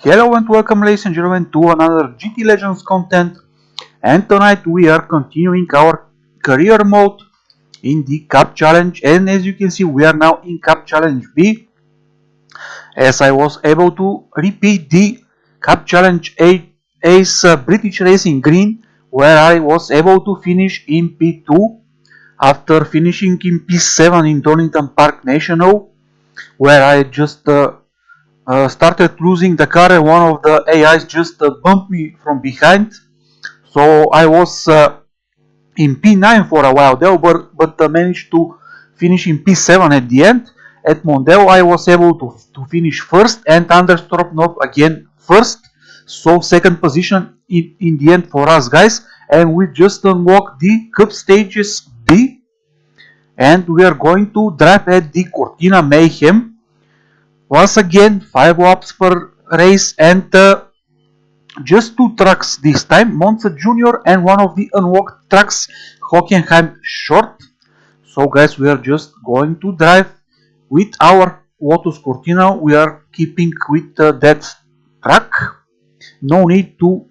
Hello and welcome, ladies and gentlemen, to another GT Legends content. And tonight we are continuing our career mode in the Cup Challenge, and as you can see we are now in Cup Challenge B, as I was able to repeat the Cup Challenge Ace British Racing Green, where I was able to finish in P2 after finishing in P7 in Donington Park National, where I just started losing the car and one of the AIs just bumped me from behind. So I was in P9 for a while there, but managed to finish in P7 at the end. At Mondeo I was able to finish first, and Anderstorp again first. So second position in the end for us guys, and we just unlocked the Cup Stages B, and we are going to drive at the Cortina Mayhem. Once again, 5 laps per race, and just 2 tracks this time, Monza Junior and one of the unlocked tracks, Hockenheim Short. So guys, we are just going to drive with our Lotus Cortina. We are keeping with that track. No need to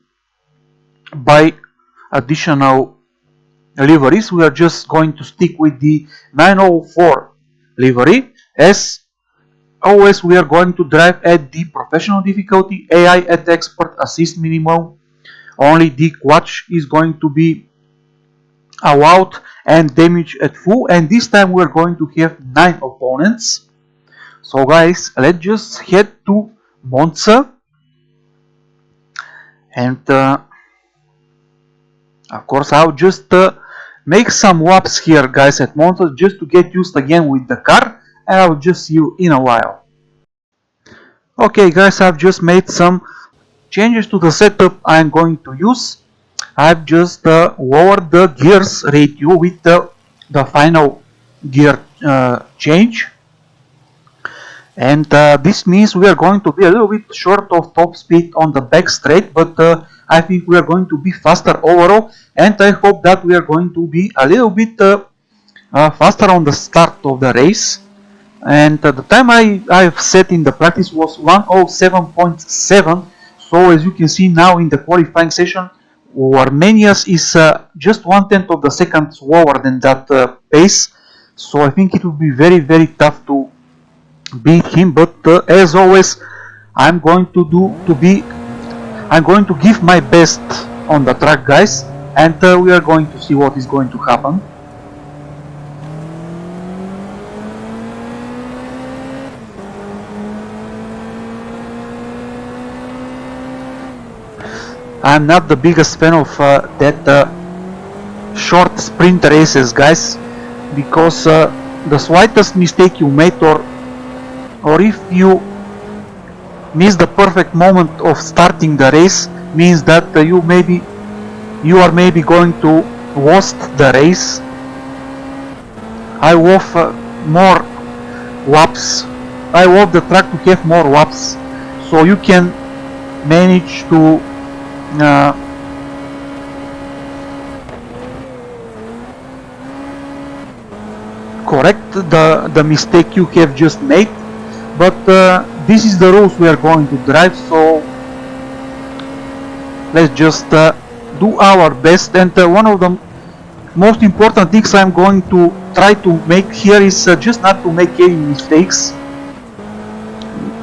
buy additional liveries. We are just going to stick with the 904 livery. As always, we are going to drive at the professional difficulty, AI at expert, assist minimal. Only the clutch is going to be allowed and damage at full, and this time we are going to have 9 opponents. So guys, let's just head to Monza, and of course I'll just make some laps here guys at Monza just to get used again with the car, and I'll just see you in a while. Okay guys, I've just made some changes to the setup I'm going to use. I've just lowered the gears ratio with the final gear change, and this means we are going to be a little bit short of top speed on the back straight, but I think we are going to be faster overall, and I hope that we are going to be a little bit faster on the start of the race. And the time I've set in the practice was 107.7. So as you can see now in the qualifying session, Armenia's is just 1/10 of the second slower than that pace. So I think it will be very tough to beat him. But as always, I'm going to give my best on the track, guys, and we are going to see what is going to happen. I'm not the biggest fan of that short sprint races, guys, because the slightest mistake you made, or if you miss the perfect moment of starting the race, means that you are maybe going to lost the race. I love more laps. I love the track to have more laps, so you can manage to correct the mistake you have just made. But this is the rules we are going to drive, so let's just do our best. And one of the most important things I'm going to try to make here is just not to make any mistakes.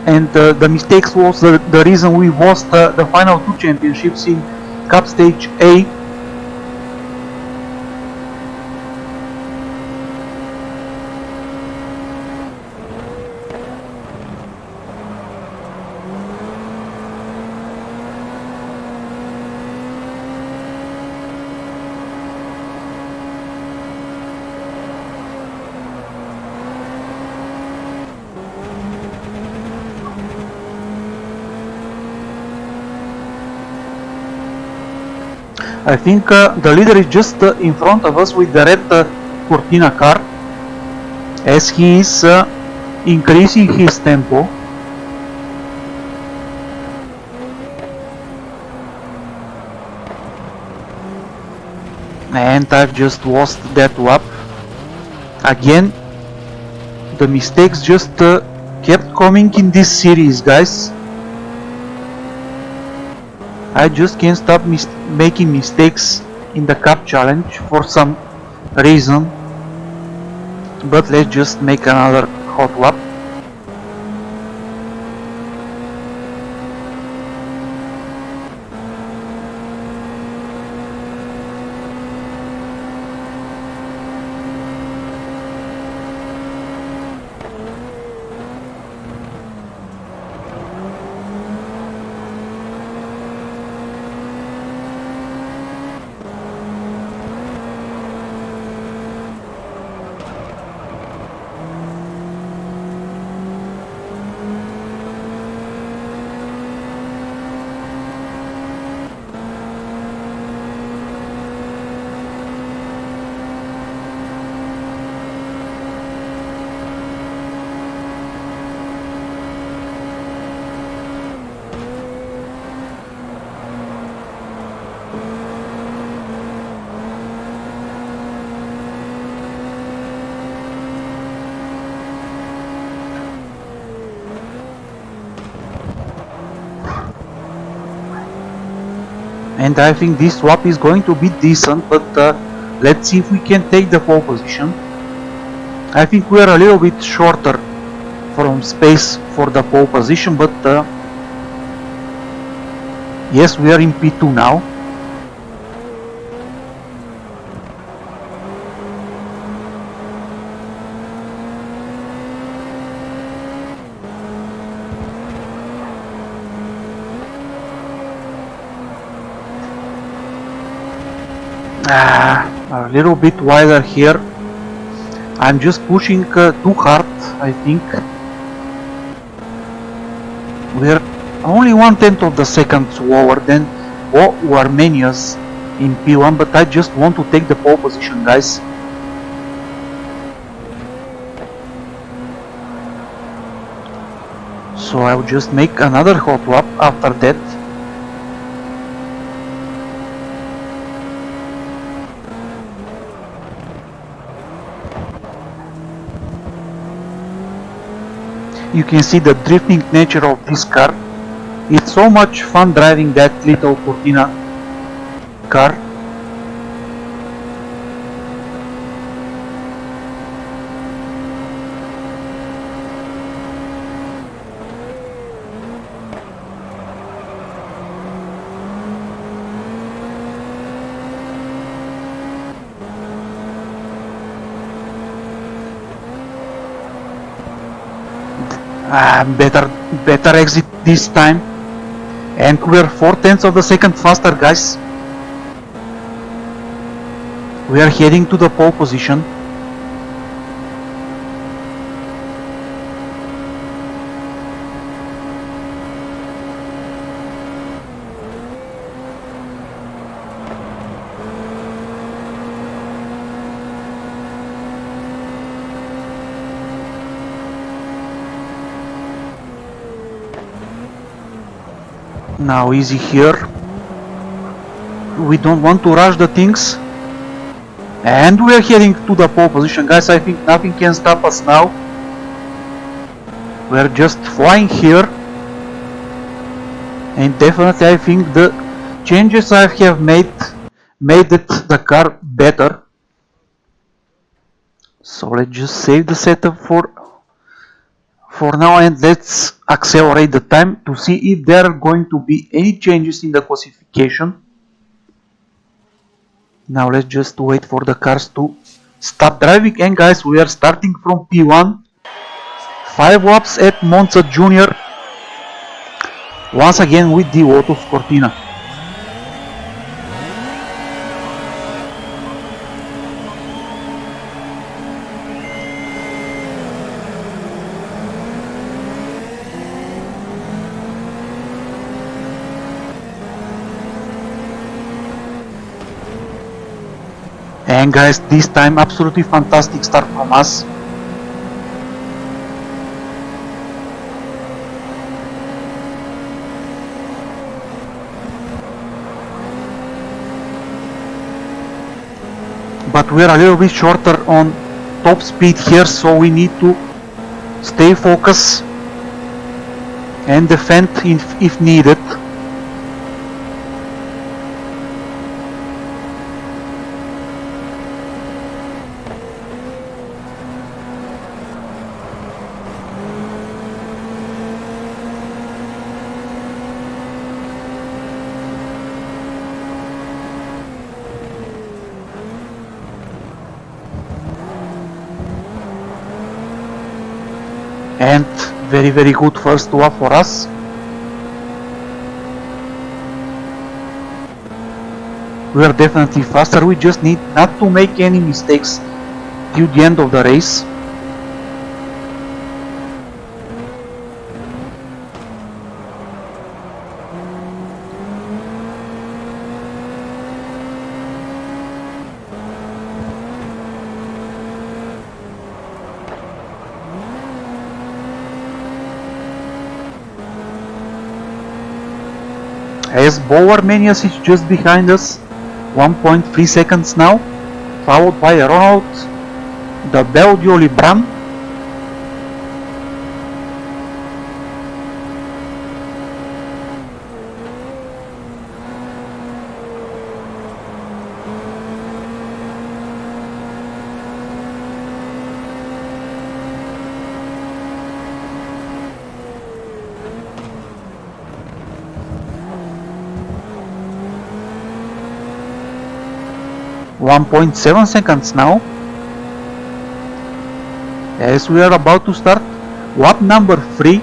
And the mistakes was the reason we lost the final 2 championships in Cup Stage A. I think the leader is just in front of us with the red Cortina car, as he is increasing his tempo. And I've just lost that lap. Again, the mistakes just kept coming in this series, guys. I just can't stop making mistakes in the cup challenge for some reason. But let's just make another hot lap. And I think this swap is going to be decent, but let's see if we can take the pole position. I think we are a little bit shorter from space for the pole position, but yes, we are in P2 now. A little bit wider here. I'm just pushing too hard, I think. We're only 1/10 of the second slower than Armenians in P1, but I just want to take the pole position, guys. So I'll just make another hot lap after that. You can see the drifting nature of this car. It's so much fun driving that little Cortina car. Better exit this time, and we're 4/10 of the second faster, guys. We are heading to the pole position. Now easy here. We don't want to rush the things. And we are heading to the pole position, guys. I think nothing can stop us now. We are just flying here. And definitely I think the changes I have made the car better. So let's just save the setup for now, and let's accelerate the time to see if there are going to be any changes in the classification. Now let's just wait for the cars to start driving, and guys, we are starting from P1. 5 laps at Monza Junior, once again with the Lotus Cortina. And guys, this time absolutely fantastic start from us. But we're a little bit shorter on top speed here, so we need to stay focused and defend if needed. And very good first lap for us. We are definitely faster, we just need not to make any mistakes till the end of the race. As Bow Armenius is just behind us, 1.3 seconds now, followed by Ronald the Belgio Libran. .7 seconds now, as we are about to start lap number 3.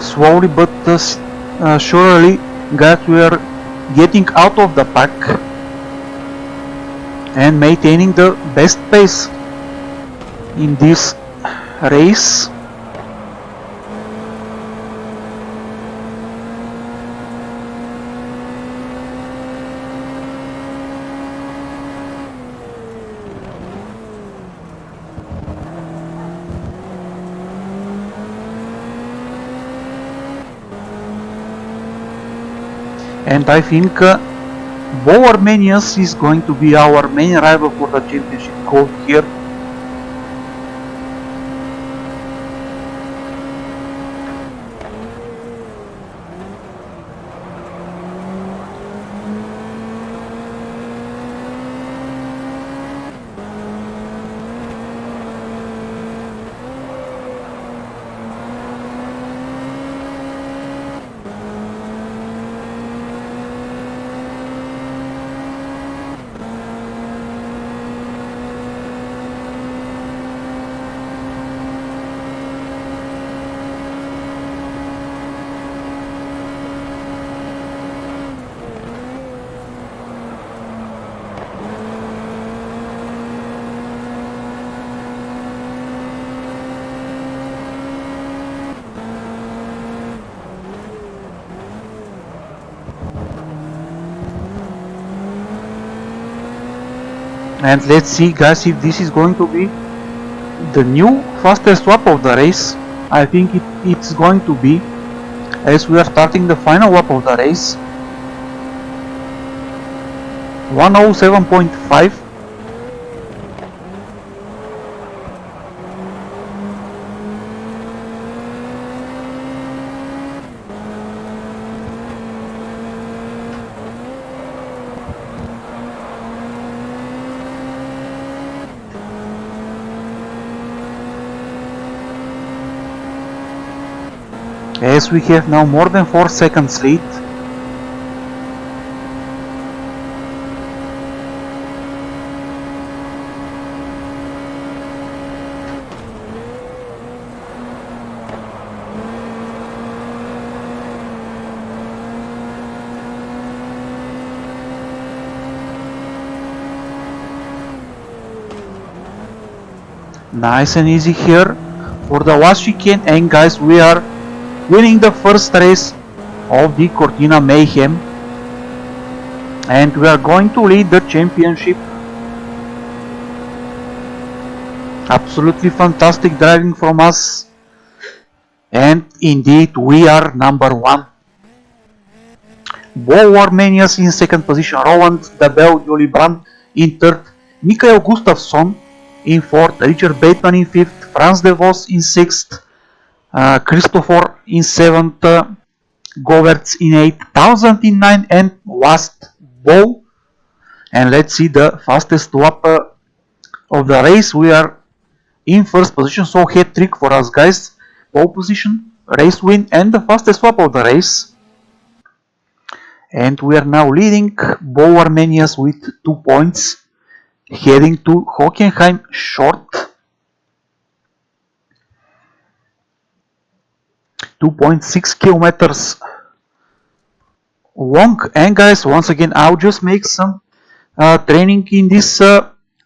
Slowly but surely, guys, we are getting out of the pack and maintaining the best pace in this race. And I think Bow Armenius is going to be our main rival for the championship gold here. And let's see, guys, if this is going to be the new fastest lap of the race. I think it's going to be, as we are starting the final lap of the race. 107.5. As we have now more than 4 seconds lead. Nice and easy here for the last chicane, and guys, we are winning the first race of the Cortina Mayhem, and we are going to lead the championship. Absolutely fantastic driving from us, and indeed we are number 1. Bow Armenius in second position, Roland the Belgio Libran in third, Mikael Gustafsson in fourth, Richard Bateman in fifth, Franz de Vos in sixth, Christopher in 7th, Govertz in 8th, 1000 in 9th, and last Bo. And let's see the fastest lap of the race. We are in first position, so hat trick for us guys. Pole position, race win, and the fastest lap of the race. And we are now leading Bo Armenias with 2 points, heading to Hockenheim short. 2.6 kilometers long. And guys, once again, I'll just make some training in this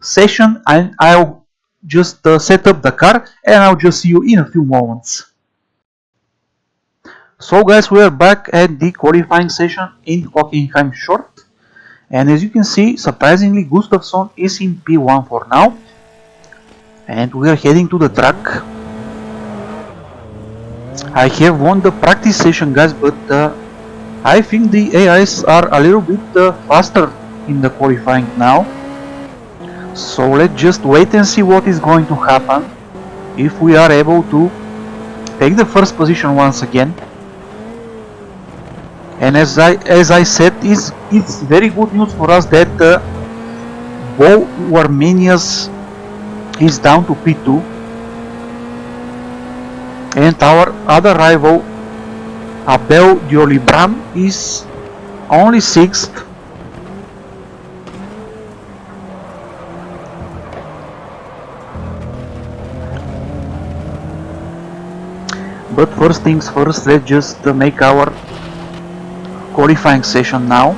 session, and I'll just set up the car, and I'll just see you in a few moments. So guys, we are back at the qualifying session in Hockenheim short, and as you can see, surprisingly Gustafsson is in P1 for now, and we are heading to the track. I have won the practice session guys, but I think the AIs are a little bit faster in the qualifying now. So let's just wait and see what is going to happen if we are able to take the first position once again. And as I said, it's very good news for us that Bo Armenias is down to P2, and our other rival Abel Diolibran is only 6th. But first things first, let's just make our qualifying session now,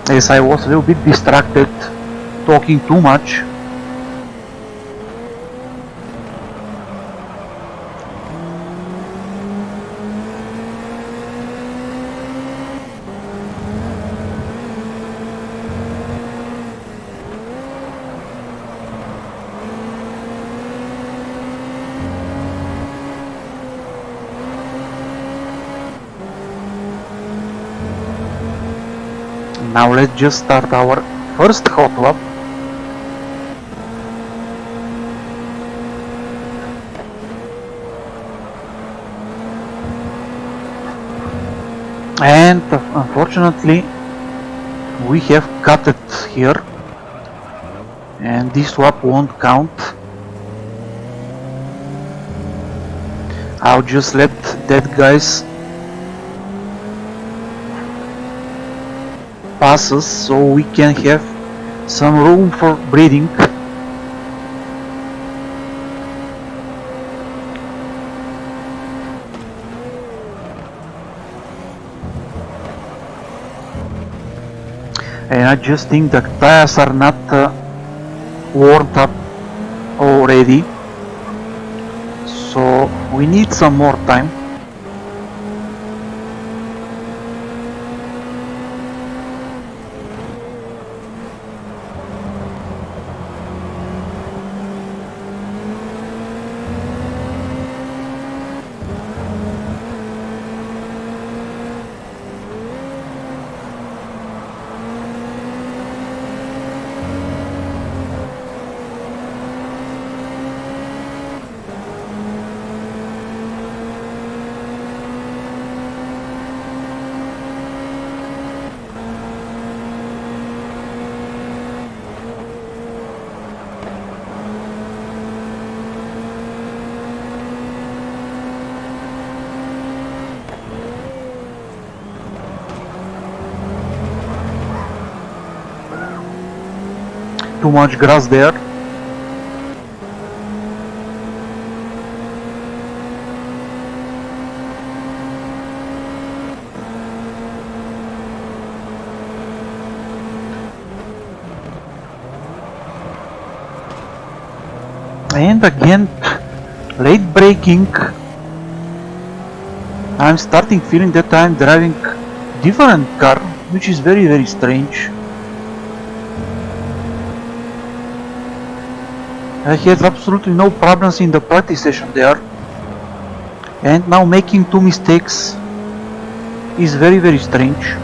as I was a little bit distracted talking too much. Now let's just start our first hot lap. And unfortunately we have cut it here, and this lap won't count. I'll just let that guys passes so we can have some room for breathing. And I just think the tires are not warmed up already, so we need some more time. Too much grass there. And again, late braking. I'm starting feeling that I'm driving different car, which is very strange. I had absolutely no problems in the practice session there, and now making 2 mistakes is very strange.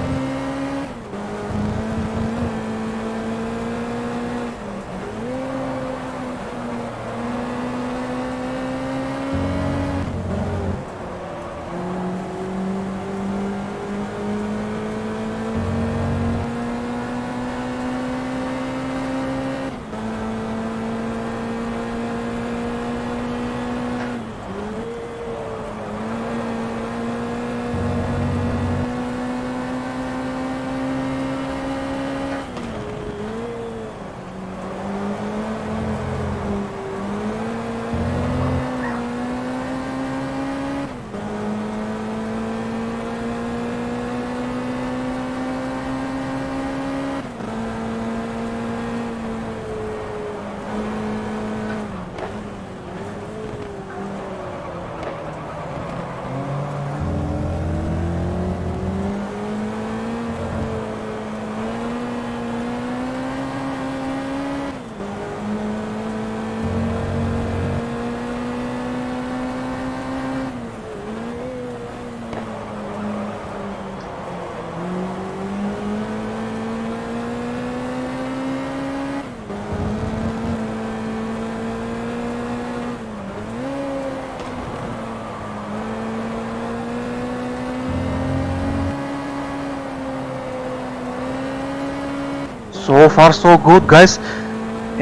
So far so good, guys,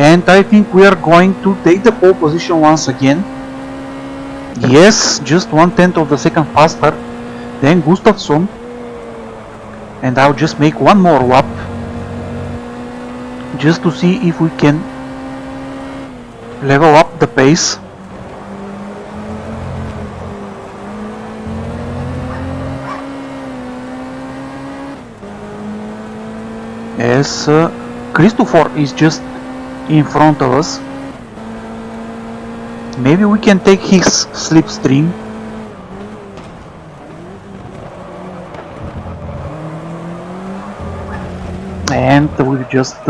and I think we are going to take the pole position once again. Yes, just 1/10 of the second faster than Gustafsson, and I'll just make one more lap just to see if we can level up the pace. As Christopher is just in front of us. Maybe we can take his slipstream. And we've just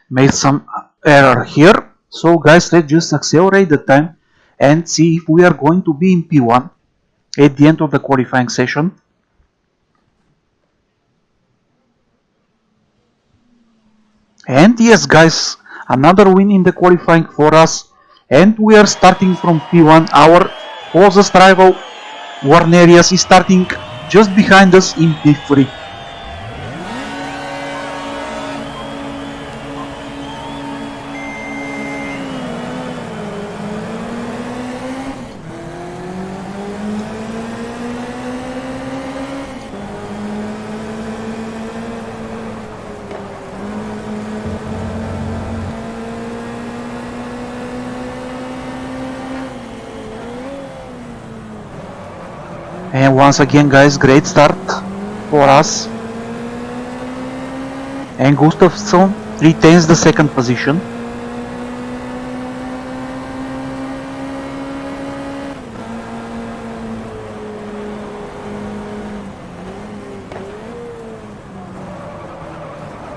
made some error here. So guys, let's just accelerate the time and see if we are going to be in P1 at the end of the qualifying session. And yes, guys, another win in the qualifying for us, and we are starting from P1. Our closest rival, Warnerius, is starting just behind us in P3. And once again, guys, great start for us. And Gustafsson retains the second position.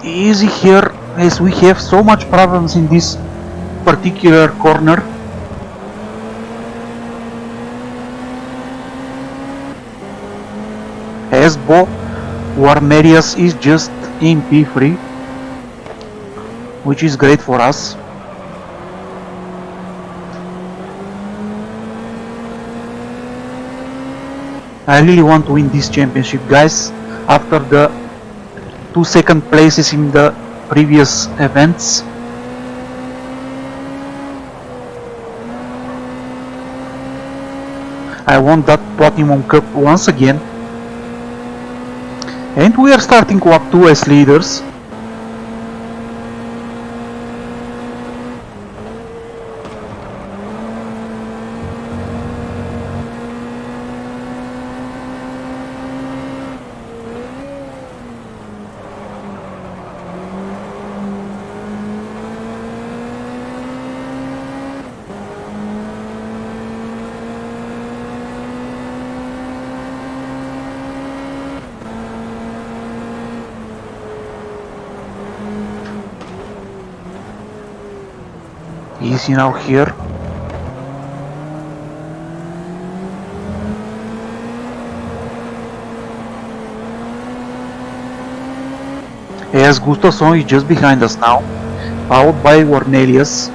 Easy here, as we have so much problems in this particular corner. As Bo Warnerius is just in P3, which is great for us. I really want to win this championship, guys, after the 2 second places in the previous events. I want that Platinum Cup once again. And we are starting lap 2 as leaders. Easy now here. As Gustafsson is just behind us now, followed by Warnelius.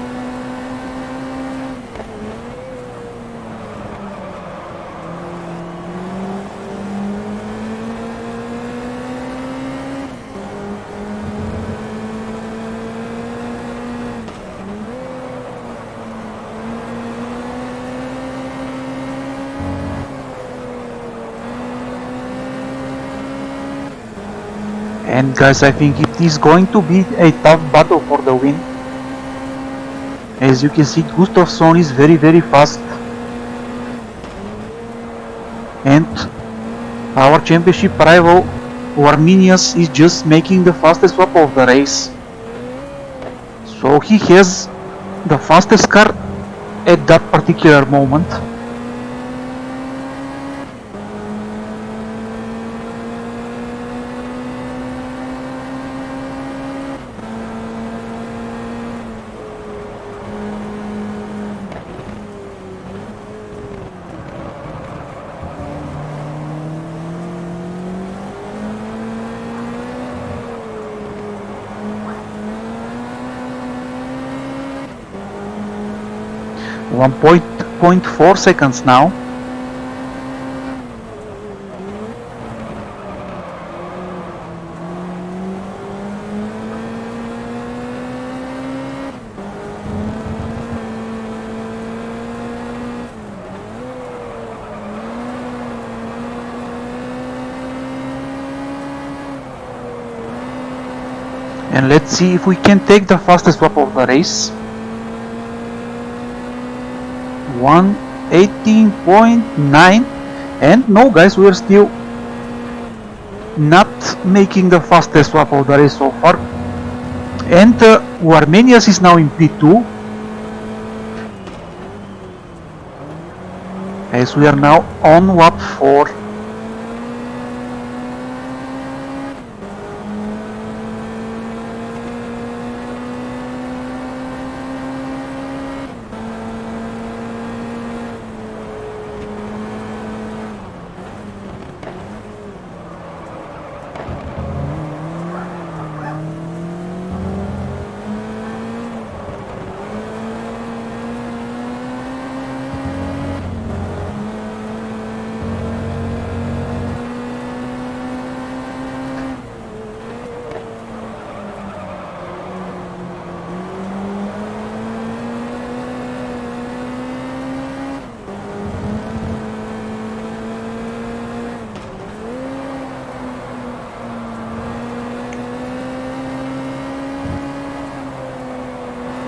And guys, I think it is going to be a tough battle for the win. As you can see, Gustafsson is very fast. And our championship rival, Warnenius, is just making the fastest lap of the race. So he has the fastest car at that particular moment. One point 4 seconds now. And let's see if we can take the fastest lap of the race. 1:18.9. And no guys, we're still not making the fastest lap of the race so far. And Armenias is now in P2, as we are now on lap 4.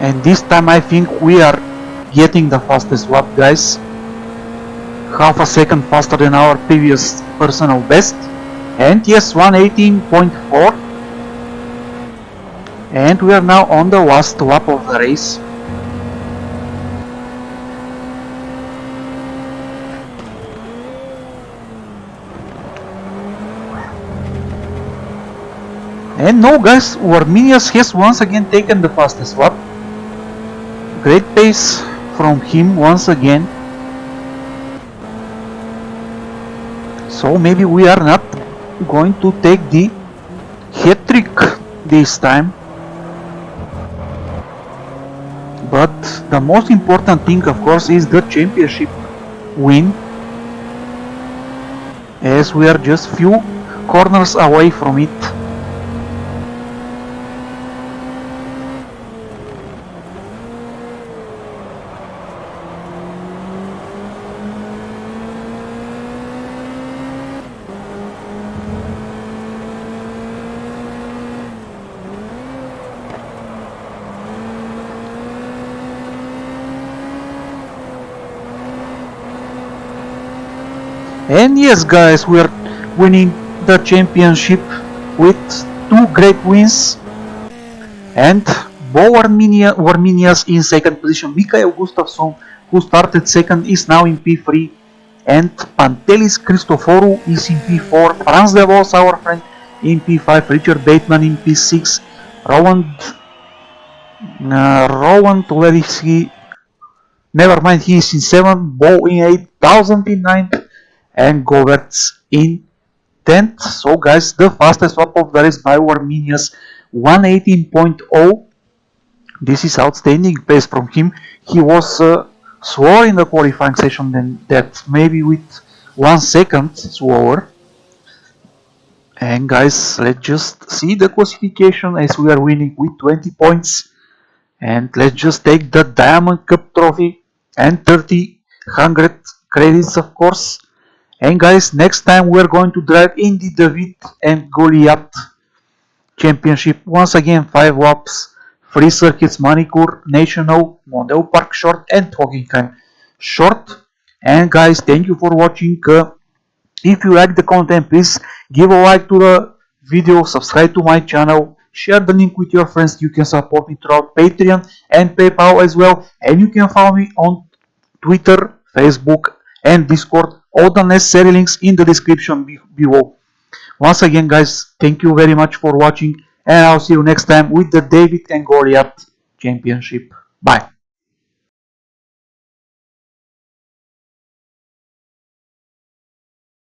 And this time I think we are getting the fastest lap, guys. Half a second faster than our previous personal best. And yes, 1:18.4. And we are now on the last lap of the race. And no guys, Arminius has once again taken the fastest lap. Great pace from him once again. So maybe we are not going to take the hat trick this time. But the most important thing, of course, is the championship win, as we are just few corners away from it. And yes guys, we are winning the championship with 2 great wins. And Bo Arminias in second position. Mikhail Gustafsson, who started second, is now in P3. And Pantelis Christoforou is in P4. Franz de Vos, our friend, in P5. Richard Bateman in P6. Rowan Tulevsky, never mind, he is in 7. Bo in 8. 1000 in 9th. And Govertz in 10th. So guys, the fastest lap of the race by Arminias, 1:18.0. This is outstanding pace from him. He was slower in the qualifying session than that, maybe with 1 second slower. And guys, let's just see the classification, as we are winning with 20 points. And let's just take the Diamond Cup trophy and 3,000 credits, of course. And guys, next time we're going to drive in the David and Goliath Championship. Once again, 5 laps, 3 circuits: Manicure, National, Mondeo Park Short, and Hockenheim Short. And guys, thank you for watching. If you like the content, please give a like to the video, subscribe to my channel, share the link with your friends. You can support me throughout Patreon and PayPal as well. And you can follow me on Twitter, Facebook, and Discord. All the necessary links in the description below. Once again guys, thank you very much for watching, and I'll see you next time with the David and Goliath Championship. Bye.